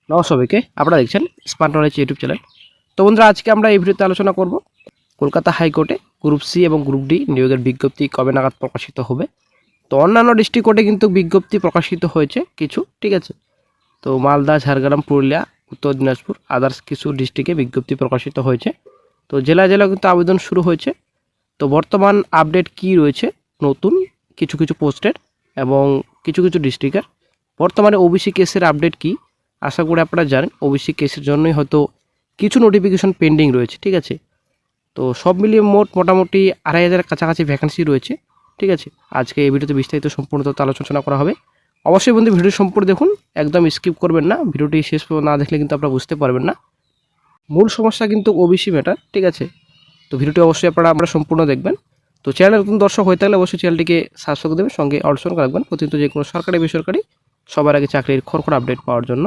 নমস্কার সবাইকে, আপনারা দেখছেন স্মার্ট নলেজ ইউটিউব চ্যানেল। তো বন্ধুরা, আজকে আমরা এই ভিডিওতে আলোচনা করব কলকাতা হাইকোর্টে গ্রুপ সি এবং গ্রুপ ডি নিয়োগের বিজ্ঞপ্তি কবে নাগাদ প্রকাশিত হবে। তো অন্যান্য ডিস্ট্রিক্ট কোর্টে কিন্তু বিজ্ঞপ্তি প্রকাশিত হয়েছে কিছু, ঠিক আছে। তো মালদা, ঝাড়গ্রাম, পুরুলিয়া, উত্তর দিনাজপুর, আদার্স কিছু ডিস্ট্রিক্টে বিজ্ঞপ্তি প্রকাশিত হয়েছে। তো জেলা জেলা কিন্তু আবেদন শুরু হয়েছে। তো বর্তমান আপডেট কি রয়েছে নতুন কিছু কিছু পোস্টের এবং কিছু কিছু ডিস্ট্রিক্টের, বর্তমানে ওবিসি কেসের আপডেট কি, আশা করি আপনারা জানেন। ওবিসি কেসের জন্যই হয়তো কিছু নোটিফিকেশন পেন্ডিং রয়েছে, ঠিক আছে। তো সব মিলিয়ে মোটামুটি 2,500 কাছাকাছি ভ্যাকেন্সি রয়েছে, ঠিক আছে। আজকে এই ভিডিওতে বিস্তারিত সম্পূর্ণ তথ্য আলোচনা করা হবে। অবশ্যই বন্ধু ভিডিও সম্পূর্ণ দেখুন, একদম স্কিপ করবেন না। ভিডিওটি শেষ পর্যন্ত না দেখলে কিন্তু আপনারা বুঝতে পারবেন না। মূল সমস্যা কিন্তু ওবিসি ম্যাটার, ঠিক আছে। তো ভিডিওটি অবশ্যই আপনারা সম্পূর্ণ দেখবেন। তো চ্যানেল নতুন দর্শক হয়ে থাকলে অবশ্যই চ্যানেলটিকে সাবস্ক্রাইব দেবেন, সঙ্গে অল রাখবেন প্রতিনিয়ত যে কোনো সরকারি বেসরকারি সবার আগে চাকরির খড়খড় আপডেট পাওয়ার জন্য।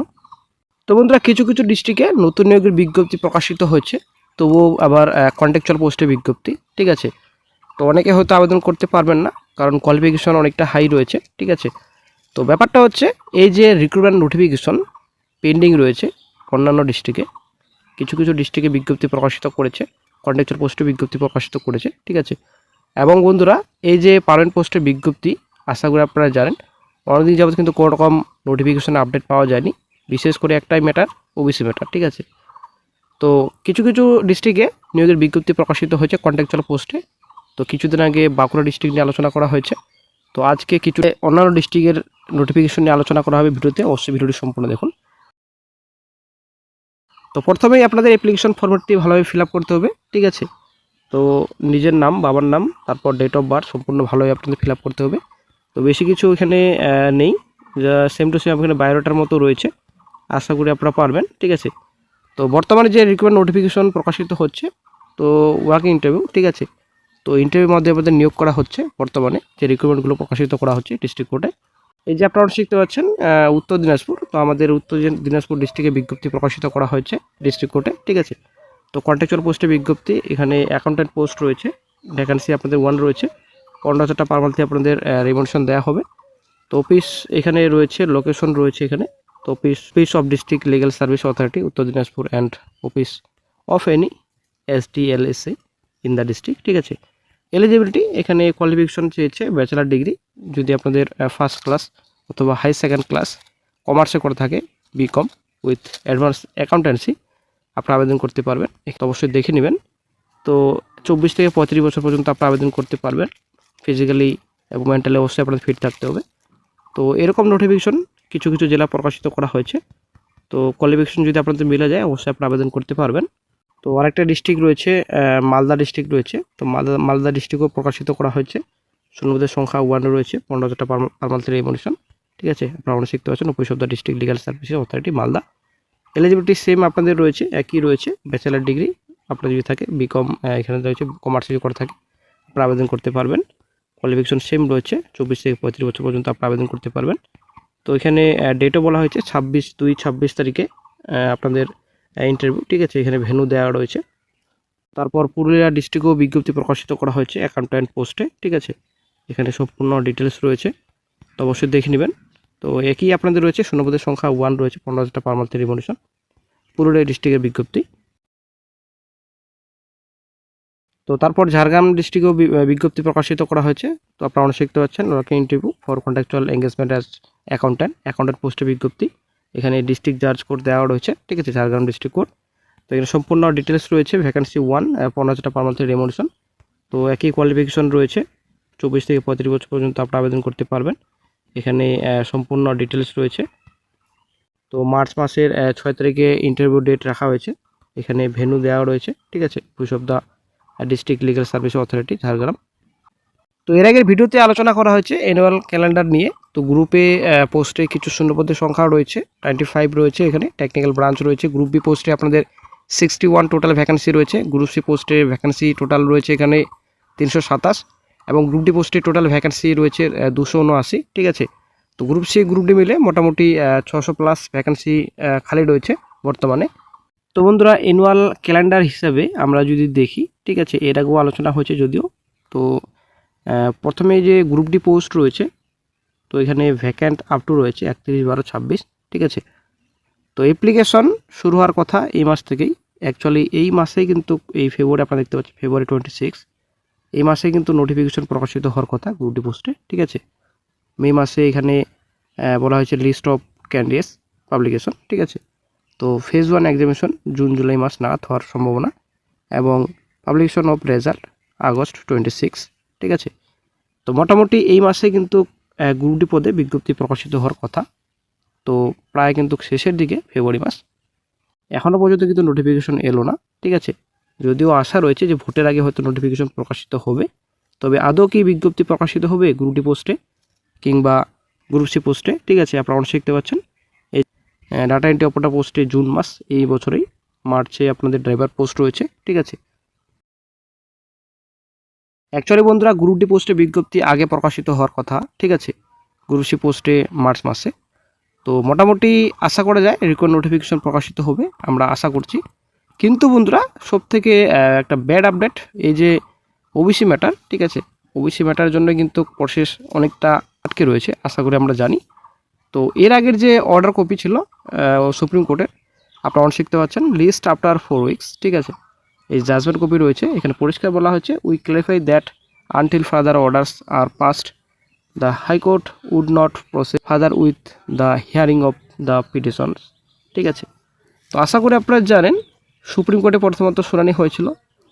তো বন্ধুরা, কিছু কিছু ডিস্ট্রিক্টে নতুন নিয়োগের বিজ্ঞপ্তি প্রকাশিত হয়েছে, তবুও আবার কন্ট্রাকচুয়াল পোস্টে বিজ্ঞপ্তি, ঠিক আছে। তো অনেকে হয়তো আবেদন করতে পারবেন না, কারণ কোয়ালিফিকেশন অনেকটা হাই রয়েছে, ঠিক আছে। তো ব্যাপারটা হচ্ছে, এই যে রিক্রুটমেন্ট নোটিফিকেশন পেন্ডিং রয়েছে অন্যান্য ডিস্ট্রিক্টে, কিছু কিছু ডিস্ট্রিক্টে বিজ্ঞপ্তি প্রকাশিত করেছে, কন্ট্রাকচুয়াল পোস্টে বিজ্ঞপ্তি প্রকাশিত করেছে, ঠিক আছে। এবং বন্ধুরা, এই যে পার্মানেন্ট পোস্টের বিজ্ঞপ্তি, আশা করি আপনারা জানেন অনেকদিন যাবত কিন্তু কোনো রকম নোটিফিকেশন আপডেট পাওয়া যায়নি, বিশেষ করে একটাই ম্যাটার, ওবিসি ম্যাটার, ঠিক আছে। তো কিছু কিছু ডিস্ট্রিক্টে নিয়োগের বিজ্ঞপ্তি প্রকাশিত হয়েছে কন্ট্রাকচুয়াল পোস্টে। তো কিছুদিন আগে বাঁকুড়া ডিস্ট্রিক্ট নিয়ে আলোচনা করা হয়েছে। তো আজকে কিছু অন্যান্য ডিস্ট্রিক্টের নোটিফিকেশন নিয়ে আলোচনা করা হবে ভিডিওতে, অবশ্যই ভিডিওটি সম্পূর্ণ দেখুন। তো প্রথমেই আপনাদের অ্যাপ্লিকেশন ফর্মেটটি ভালোভাবে ফিল আপ করতে হবে, ঠিক আছে। তো নিজের নাম, বাবার নাম, তারপর ডেট অফ বার্থ সম্পূর্ণ ভালোভাবে আপনাদের ফিল আপ করতে হবে। তো বেশি কিছু এখানে নেই, যা সেম টু সেম এখানে বায়োডাটার মতো রয়েছে, আশা করি আপনারা পারবেন, ঠিক আছে। তো বর্তমানে যে রিক্রুটমেন্ট নোটিফিকেশন প্রকাশিত হচ্ছে, তো ওয়ার্কিং ইন্টারভিউ, ঠিক আছে। তো ইন্টারভিউর মাধ্যমে আমাদের নিয়োগ করা হচ্ছে, বর্তমানে যে রিক্রুটমেন্টগুলো প্রকাশিত করা হচ্ছে ডিস্ট্রিক্ট কোর্টে। এই যে আপনারা শিখতে পাচ্ছেন উত্তর দিনাজপুর, তো আমাদের উত্তর দিনাজপুর ডিস্ট্রিক্টে বিজ্ঞপ্তি প্রকাশিত করা হয়েছে ডিস্ট্রিক্ট কোর্টে, ঠিক আছে। তো কন্ট্রাকচুয়াল পোস্টে বিজ্ঞপ্তি, এখানে অ্যাকাউন্ট্যান্ট পোস্ট রয়েছে, ভ্যাকান্সি আপনাদের 1 রয়েছে, 15,000 পার মান্থে আপনাদের রিমোশন দেওয়া হবে। তো অফিস এখানে রয়েছে, লোকেশন রয়েছে এখানে। তো office of district legal service authority Uttar Dinajpur and office of any SDLSA in the district, ঠিক আছে। এলিজিবিলিটি, এখানে কোয়ালিফিকেশন চেয়েছে ব্যাচেলার ডিগ্রি, যদি আপনাদের ফার্স্ট ক্লাস অথবা হাই সেকেন্ড ক্লাস কমার্সে করে থাকে, বিকম উইথ অ্যাডভান্স অ্যাকাউন্টেন্সি, আপনারা আবেদন করতে পারবেন। একটু অবশ্যই দেখে নেবেন। তো 24 থেকে 35 বছর পর্যন্ত আপনারা আবেদন করতে পারবেন। ফিজিক্যালি এবং মেন্টালি অবশ্যই আপনাদের ফিট থাকতে হবে। তো এরকম নোটিফিকেশন কিছু কিছু জেলা প্রকাশিত করা হয়েছে। তো কোয়ালিফিকেশন যদি আপনাদের মিলে যায়, অবশ্যই আপনারা আবেদন করতে পারবেন। তো আরেকটা ডিস্ট্রিক্ট রয়েছে, মালদা ডিস্ট্রিক্ট রয়েছে। তো মালদা ডিস্ট্রিক্টও প্রকাশিত করা হয়েছে, শূন্যপদের সংখ্যা 1 রয়েছে, 15,000 পার মান্থের রেমুনেশন, ঠিক আছে। আপনারা অনেক শিখতে পারছেন, office of the district legal services authority Malda. Eligibility same আপনাদের রয়েছে, একই রয়েছে, ব্যাচেলার ডিগ্রি আপনার যদি থাকে, বিকম এখানে রয়েছে, কমার্সে যদি করে থাকে আপনারা আবেদন করতে পারবেন। কোয়ালিফিকেশন সেম রয়েছে, 24 থেকে 35 বছর পর্যন্ত আপনারা আবেদন করতে পারবেন। তো এখানে ডেটও বলা হয়েছে 26/2/26 তারিখে আপনাদের ইন্টারভিউ, ঠিক আছে। এখানে ভেন্যু দেওয়া রয়েছে। তারপর পুরুলিয়া ডিস্ট্রিক্টেও বিজ্ঞপ্তি প্রকাশিত করা হয়েছে অ্যাকাউন্ট্যান্ট পোস্টে, ঠিক আছে। এখানে সম্পূর্ণ ডিটেলস রয়েছে, তো অবশ্যই দেখে নেবেন। তো একই আপনাদের রয়েছে, শূন্যপদের সংখ্যা 1 রয়েছে, 15,000 পার মান্থের রিমোনেশন, পুরুলিয়া ডিস্ট্রিক্টের বিজ্ঞপ্তি। তো তারপর ঝাড়গ্রাম ডিস্ট্রিক্টেও বিজ্ঞপ্তি প্রকাশিত করা হয়েছে। তো আপনারা অনেক শিখতে পাচ্ছেন, working interview for contractual engagement as accountant পোস্টে বিজ্ঞপ্তি। এখানে ডিস্ট্রিক্ট জাজ কোড দেওয়া রয়েছে, ঠিক আছে, ঝাড়গ্রাম ডিস্ট্রিক্ট কোড। তো এখানে সম্পূর্ণ ডিটেলস রয়েছে, ভ্যাকান্সি 1, 15,000 পার মান্থের রেমুনেশন। তো একই কোয়ালিফিকেশন রয়েছে, 24 থেকে 35 বছর পর্যন্ত আপনারা আবেদন করতে পারবেন। এখানে সম্পূর্ণ ডিটেলস রয়েছে। তো মার্চ মাসের 6 তারিখে ইন্টারভিউ ডেট রাখা হয়েছে। এখানে ভেন্যু দেওয়া রয়েছে, ঠিক আছে, office of the district legal service authority Jhargram. তো এর আগের ভিডিওতে আলোচনা করা হয়েছে অ্যানুয়াল ক্যালেন্ডার নিয়ে। তো গ্রুপে পোস্টে কিছু শূন্যপদের সংখ্যা রয়েছে, 95 রয়েছে, এখানে টেকনিক্যাল ব্রাঞ্চ রয়েছে। গ্রুপ বি পোস্টে আপনাদের 61 টোটাল ভ্যাকান্সি রয়েছে। গ্রুপ সি পোস্টে ভ্যাকান্সি টোটাল রয়েছে এখানে 327, এবং গ্রুপ ডি পোস্টে টোটাল ভ্যাকান্সি রয়েছে 279, ঠিক আছে। তো গ্রুপ সি গ্রুপ ডি মিলে মোটামুটি 600+ ভ্যাকান্সি খালি রয়েছে বর্তমানে। তো বন্ধুরা, অ্যানুয়াল ক্যালেন্ডার হিসাবে আমরা যদি দেখি, ঠিক আছে, এর আগেও আলোচনা হয়েছে যদিও। তো প্রথমে যে গ্রুপ ডি পোস্ট রয়েছে, তো এখানে ভ্যাকেন্ট আপ টু রয়েছে 31/12/26, ঠিক আছে। তো অ্যাপ্লিকেশন শুরু হওয়ার কথা এই মাস থেকেই। অ্যাকচুয়ালি এই মাসেই কিন্তু এই ফেব্রুয়ারি আপনারা দেখতে পাচ্ছেন ফেব্রুয়ারি 26 এই মাসে কিন্তু নোটিফিকেশন প্রকাশিত হওয়ার কথা গ্রুপ ডি পোস্টে, ঠিক আছে। মে মাসে এখানে বলা হয়েছে লিস্ট অফ ক্যান্ডিডেটস পাবলিকেশন, ঠিক আছে। তো ফেজ 1 এক্সামিনেশন জুন জুলাই মাস নাগাদ হওয়ার সম্ভাবনা এবং পাবলিকেশন অফ রেজাল্ট আগস্ট 26, ঠিক আছে। তো মোটামুটি এই মাসে কিন্তু গ্রুপ ডি পদে বিজ্ঞপ্তি প্রকাশিত হওয়ার কথা। তো প্রায় কিন্তু শেষের দিকে ফেব্রুয়ারি মাস, এখনও পর্যন্ত কিন্তু নোটিফিকেশন এলো না, ঠিক আছে। যদিও আশা রয়েছে যে ভোটের আগে হয়তো নোটিফিকেশন প্রকাশিত হবে, তবে আদৌ কি বিজ্ঞপ্তি প্রকাশিত হবে গ্রুপ ডি পোস্টে কিংবা গ্রুপ সি পোস্টে, ঠিক আছে। আপনারা অবশ্যই দেখতে পাচ্ছেন এই ডাটা এন্ট্রি অপারেটর পোস্টে জুন মাস এই বছরেই, মার্চে আপনাদের ড্রাইভার পোস্ট রয়েছে, ঠিক আছে। অ্যাকচুয়ালি বন্ধুরা গ্রুপ ডি পোস্টে বিজ্ঞপ্তি আগে প্রকাশিত হওয়ার কথা, ঠিক আছে, গ্রুপ সি পোস্টে মার্চ মাসে। তো মোটামুটি আশা করা যায় রিকোয়ার্ড নোটিফিকেশন প্রকাশিত হবে, আমরা আশা করছি। কিন্তু বন্ধুরা সবথেকে একটা ব্যাড আপডেট, এই যে ওবিসি ম্যাটার, ঠিক আছে, ওবিসি ম্যাটারের জন্য কিন্তু প্রসেস অনেকটা আটকে রয়েছে, আশা করি আমরা জানি। তো এর আগের যে অর্ডার কপি ছিল সুপ্রিম কোর্টের, আপনারা অন শিখতে পাচ্ছেন লিস্ট আফটার 4 উইকস, ঠিক আছে। এই জাজমেন্ট কপি রয়েছে, এখানে পরিষ্কার বলা হয়েছে we clarify that until further orders are passed the high court would not proceed further with the hearing of the petitions, ঠিক আছে। তো আশা করি আপনারা জানেন সুপ্রিম কোর্টে প্রথমত শুনানি হয়েছিল,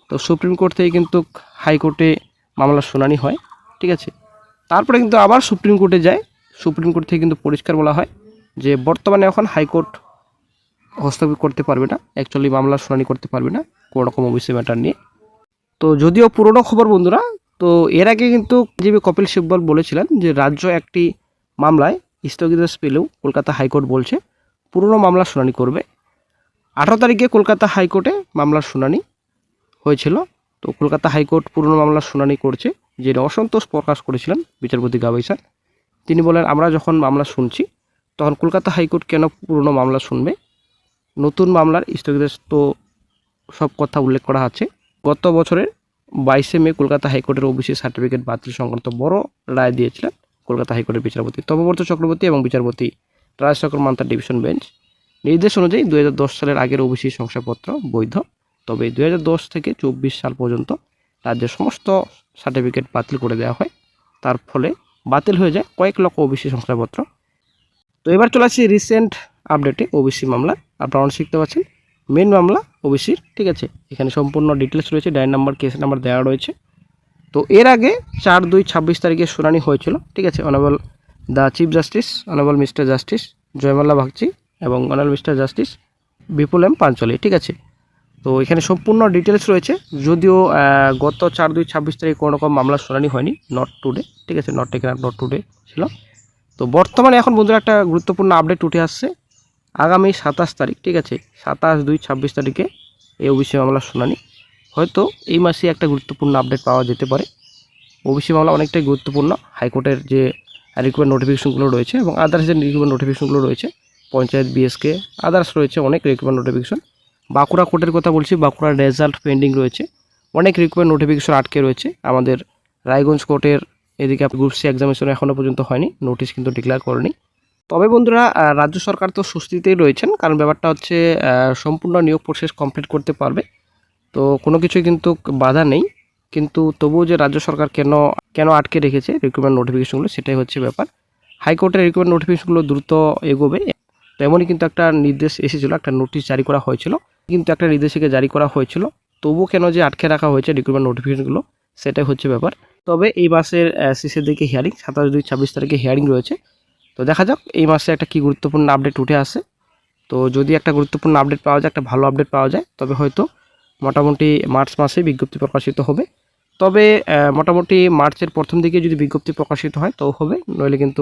তো সুপ্রিম কোর্ট থেকে কিন্তু হাইকোর্টে মামলার শুনানি হয়, ঠিক আছে। তারপরে কিন্তু আবার সুপ্রিম কোর্টে যায়, সুপ্রিম কোর্ট থেকে কিন্তু পরিষ্কার বলা হয় যে বর্তমানে এখন হাইকোর্ট হস্তক্ষেপ করতে পারবে না, অ্যাকচুয়ালি মামলার শুনানি করতে পারবে না কোনো রকম ওবিসি ম্যাটার নিয়ে। তো যদিও পুরনো খবর বন্ধুরা, তো এর আগে কিন্তু জিবি কপিল সিব্বল বলেছিলেন যে রাজ্য একটি মামলায় স্থগিতাদেশ পেলেও কলকাতা হাইকোর্ট বলছে পুরনো মামলার শুনানি করবে। 18 তারিখে কলকাতা হাইকোর্টে মামলার শুনানি হয়েছিল। তো কলকাতা হাইকোর্ট পুরনো মামলার শুনানি করছে, যে অসন্তোষ প্রকাশ করেছিলেন বিচারপতি গাবাই স্যার। তিনি বলেন আমরা যখন মামলা শুনছি তখন কলকাতা হাইকোর্ট কেন পুরনো মামলা শুনবে, নতুন মামলার স্থগিতাদেশ তো সব কথা উল্লেখ করা আছে। গত বছরের 22 মে কলকাতা হাইকোর্টের ওবিসি সার্টিফিকেট বাতিল সংক্রান্ত বড় রায় দিয়েছিলেন কলকাতা হাইকোর্টের বিচারপতি তপব্রত চক্রবর্তী এবং বিচারপতি রাজশেখর মান্তার ডিভিশন বেঞ্চ। নির্দেশ অনুযায়ী 2010 সালের আগের ওবিসি শংসাপত্র বৈধ, তবে 2010 থেকে 24 সাল পর্যন্ত রাজ্যের সমস্ত সার্টিফিকেট বাতিল করে দেওয়া হয়। তার ফলে বাতিল হয়ে যায় কয়েক লক্ষ ওবিসি শংসাপত্র। তো এবার চলে আসছি রিসেন্ট আপডেটে ওবিসি মামলা, আপনারা অনেক শিখতে পাচ্ছেন মেন মামলা ওবিসির, ঠিক আছে। এখানে সম্পূর্ণ ডিটেলস রয়েছে, ডায়েরি নাম্বার কেস নাম্বার দেওয়া রয়েছে। তো এর আগে 4/2/26 তারিখে শুনানি হয়েছিল, ঠিক আছে। Honourable the chief justice honourable mister justice Joymalya Bagchi এবং honourable mister justice Bipul M Pancholi, ঠিক আছে। তো এখানে সম্পূর্ণ ডিটেলস রয়েছে, যদিও গত 4/2/26 তারিখে কোনো রকম মামলার শুনানি হয়নি, নট টুডে, ঠিক আছে, not taken up, not today ছিল। তো বর্তমানে এখন বন্ধুরা একটা গুরুত্বপূর্ণ আপডেট উঠে আসছে, আগামী 27 তারিখ, ঠিক আছে, 27/2/26 তারিখে এই ওবিসি মামলার শুনানি। হয়তো এই মাসে একটা গুরুত্বপূর্ণ আপডেট পাওয়া যেতে পারে। ওবিসি মামলা অনেকটাই গুরুত্বপূর্ণ, হাইকোর্টের যে রিকোয়ার্ড নোটিফিকেশনগুলো রয়েছে এবং আদার্স যে রিকোয়ার্ড নোটিফিকেশনগুলো রয়েছে, পঞ্চায়েত বিএসকে আদার্স রয়েছে অনেক রিকোয়ার্ড নোটিফিকেশন। বাঁকুড়া কোর্টের কথা বলছি, বাঁকুড়ার রেজাল্ট পেন্ডিং রয়েছে, অনেক রিকোয়ার্ড নোটিফিকেশন আটকে রয়েছে। আমাদের রায়গঞ্জ কোর্টের এদিকে গ্রুপ সি এক্সামিনেশন এখনও পর্যন্ত হয়নি, নোটিশ কিন্তু ডিক্লেয়ার করেনি। তবে বন্ধুরা রাজ্য সরকার তো স্বস্তিতেই রয়েছেন, কারণ ব্যাপারটা হচ্ছে সম্পূর্ণ নিয়োগ প্রসেস কমপ্লিট করতে পারবে, তো কোনো কিছুই কিন্তু বাধা নেই। কিন্তু তবুও যে রাজ্য সরকার কেন আটকে রেখেছে রিক্রুটমেন্ট নোটিফিকেশনগুলো, সেটাই হচ্ছে ব্যাপার। হাইকোর্টের রিক্রুটমেন্ট নোটিফিকেশনগুলো দ্রুত এগোবে, তেমনই কিন্তু একটা নির্দেশ এসেছিলো, একটা নোটিশ জারি করা হয়েছিল, কিন্তু একটা নির্দেশিকা জারি করা হয়েছিল, তবুও কেন যে আটকে রাখা হয়েছে রিক্রুটমেন্ট নোটিফিকেশনগুলো, সেটাই হচ্ছে ব্যাপার। তবে এই মাসের শেষের দিকে হিয়ারিং, 27/2/26 তারিখে হিয়ারিং রয়েছে। তো দেখা যাক এই মাসে একটা কি গুরুত্বপূর্ণ আপডেট উঠে আসে। তো যদি একটা গুরুত্বপূর্ণ আপডেট পাওয়া যায়, একটা ভালো আপডেট পাওয়া যায়, তবে হয়তো মোটামুটি মার্চ মাসে বিজ্ঞপ্তি প্রকাশিত হবে। তবে মোটামুটি মার্চের প্রথম দিকে যদি বিজ্ঞপ্তি প্রকাশিত হয় তো হবে, নইলে কিন্তু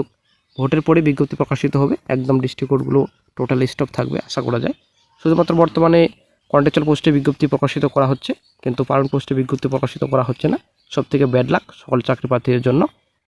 ভোটের পরে বিজ্ঞপ্তি প্রকাশিত হবে, একদম ডিস্ট্রিক্ট কোর্টগুলো টোটাল স্টপ থাকবে আশা করা যায়। শুধুমাত্র বর্তমানে কন্ট্রাকচুয়াল পোস্টে বিজ্ঞপ্তি প্রকাশিত করা হচ্ছে, কিন্তু পার্মানেন্ট পোস্টে বিজ্ঞপ্তি প্রকাশিত করা হচ্ছে না। সবথেকে ব্যাড লাক সকল চাকরি প্রার্থীদের জন্য।